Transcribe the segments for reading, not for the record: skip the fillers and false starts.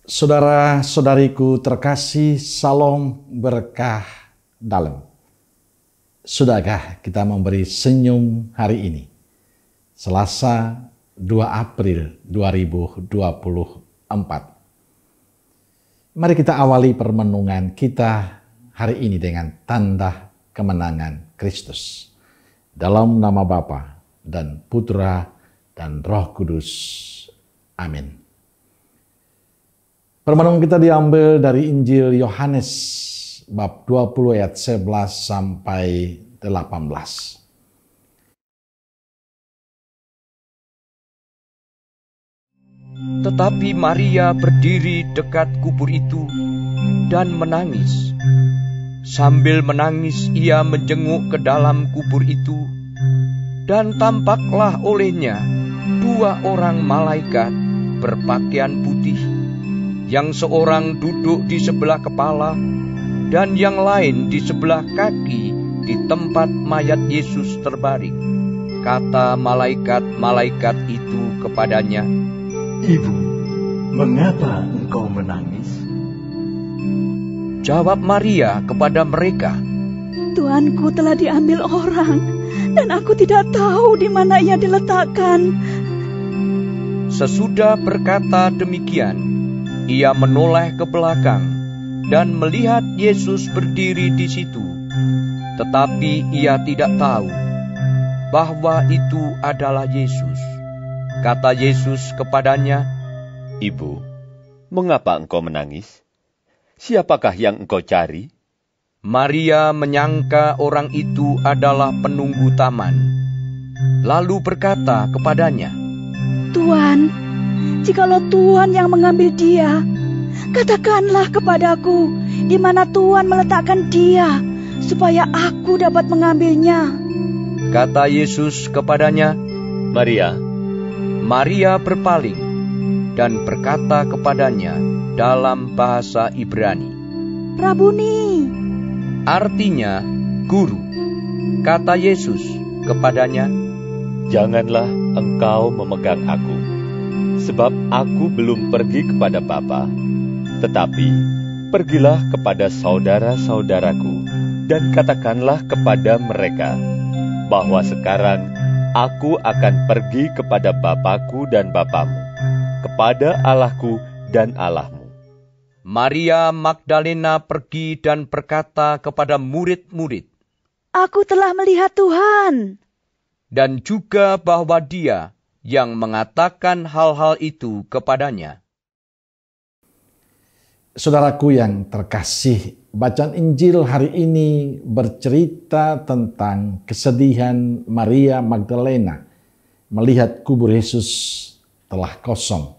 Saudara-saudariku terkasih, salam berkah dalam. Sudahkah kita memberi senyum hari ini? Selasa 2 April 2024. Mari kita awali permenungan kita hari ini dengan tanda kemenangan Kristus. Dalam nama Bapa dan Putra dan Roh Kudus. Amin. Permenungan kita diambil dari Injil Yohanes bab 20 ayat 11 sampai 18. Tetapi Maria berdiri dekat kubur itu dan menangis. Sambil menangis ia menjenguk ke dalam kubur itu, dan tampaklah olehnya 2 orang malaikat berpakaian putih, yang seorang duduk di sebelah kepala dan yang lain di sebelah kaki di tempat mayat Yesus terbaring. Kata malaikat-malaikat itu kepadanya, "Ibu, mengapa engkau menangis?" Jawab Maria kepada mereka, "Tuanku telah diambil orang, dan aku tidak tahu di mana ia diletakkan." Sesudah berkata demikian, ia menoleh ke belakang dan melihat Yesus berdiri di situ. Tetapi ia tidak tahu bahwa itu adalah Yesus. Kata Yesus kepadanya, "Ibu, mengapa engkau menangis? Siapakah yang engkau cari?" Maria menyangka orang itu adalah penunggu taman, lalu berkata kepadanya, "Tuan, jikalau Tuan yang mengambil dia, katakanlah kepadaku di mana Tuan meletakkan dia, supaya aku dapat mengambilnya." Kata Yesus kepadanya, "Maria." Maria berpaling dan berkata kepadanya dalam bahasa Ibrani, "Rabuni," artinya guru. Kata Yesus kepadanya, "Janganlah engkau memegang aku, sebab aku belum pergi kepada Bapa, tetapi pergilah kepada saudara-saudaraku dan katakanlah kepada mereka bahwa sekarang aku akan pergi kepada Bapakku dan Bapamu, kepada Allahku dan Allahmu." Maria Magdalena pergi dan berkata kepada murid-murid, "Aku telah melihat Tuhan." dan juga bahwa Dia yang mengatakan hal-hal itu kepadanya. Saudaraku yang terkasih, bacaan Injil hari ini bercerita tentang kesedihan Maria Magdalena melihat kubur Yesus telah kosong.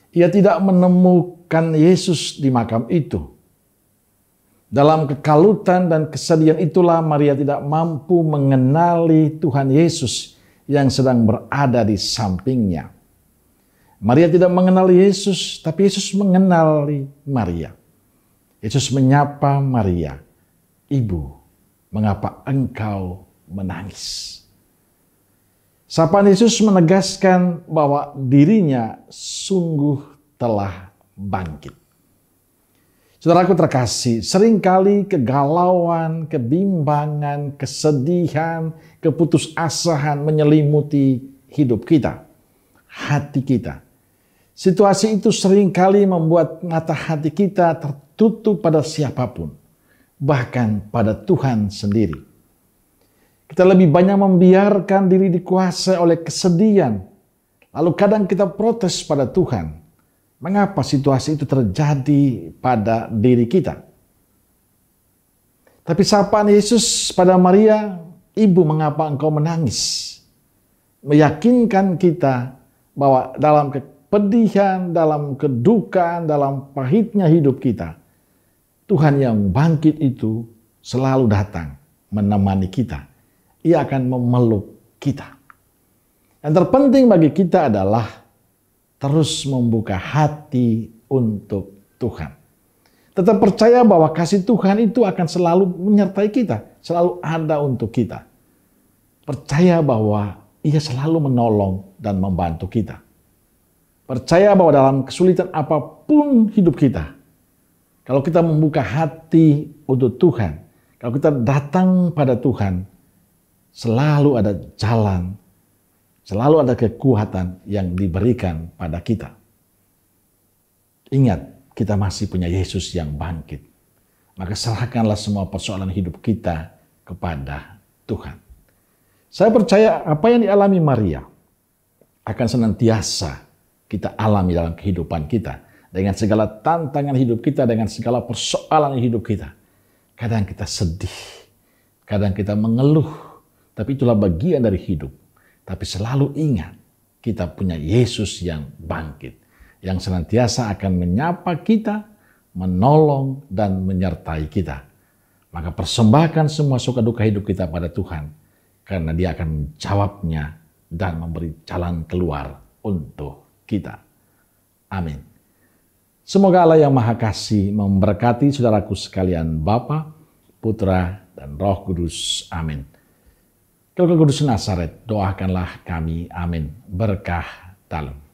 Ia tidak menemukan Yesus di makam itu. Dalam kekalutan dan kesedihan itulah Maria tidak mampu mengenali Tuhan Yesus yang sedang berada di sampingnya. Maria tidak mengenali Yesus, tapi Yesus mengenali Maria. Yesus menyapa Maria, "Ibu, mengapa engkau menangis?" Sapaan Yesus menegaskan bahwa dirinya sungguh telah bangkit. Saudaraku terkasih, seringkali kegalauan, kebimbangan, kesedihan, keputusasaan menyelimuti hidup kita, hati kita. Situasi itu seringkali membuat mata hati kita tertutup pada siapapun, bahkan pada Tuhan sendiri. Kita lebih banyak membiarkan diri dikuasai oleh kesedihan. Lalu kadang kita protes pada Tuhan. Mengapa situasi itu terjadi pada diri kita? Tapi sapaan Yesus pada Maria, "Ibu, mengapa engkau menangis?" meyakinkan kita bahwa dalam kepedihan, dalam kedukaan, dalam pahitnya hidup kita, Tuhan yang bangkit itu selalu datang menemani kita. Ia akan memeluk kita. Yang terpenting bagi kita adalah terus membuka hati untuk Tuhan. Tetap percaya bahwa kasih Tuhan itu akan selalu menyertai kita, selalu ada untuk kita. Percaya bahwa Ia selalu menolong dan membantu kita. Percaya bahwa dalam kesulitan apapun hidup kita, kalau kita membuka hati untuk Tuhan, kalau kita datang pada Tuhan, selalu ada jalan, selalu ada kekuatan yang diberikan pada kita. Ingat, kita masih punya Yesus yang bangkit. Maka serahkanlah semua persoalan hidup kita kepada Tuhan. Saya percaya apa yang dialami Maria akan senantiasa kita alami dalam kehidupan kita. Dengan segala tantangan hidup kita, dengan segala persoalan hidup kita. Kadang kita sedih, kadang kita mengeluh, tapi itulah bagian dari hidup. Tapi selalu ingat, kita punya Yesus yang bangkit, yang senantiasa akan menyapa kita, menolong, dan menyertai kita. Maka persembahkan semua suka duka hidup kita pada Tuhan, karena Dia akan menjawabnya dan memberi jalan keluar untuk kita. Amin. Semoga Allah yang Maha Kasih memberkati saudaraku sekalian, Bapa, Putra, dan Roh Kudus. Amin. Kalau Kudus Nazaret, doakanlah kami. Amin. Berkah dalam.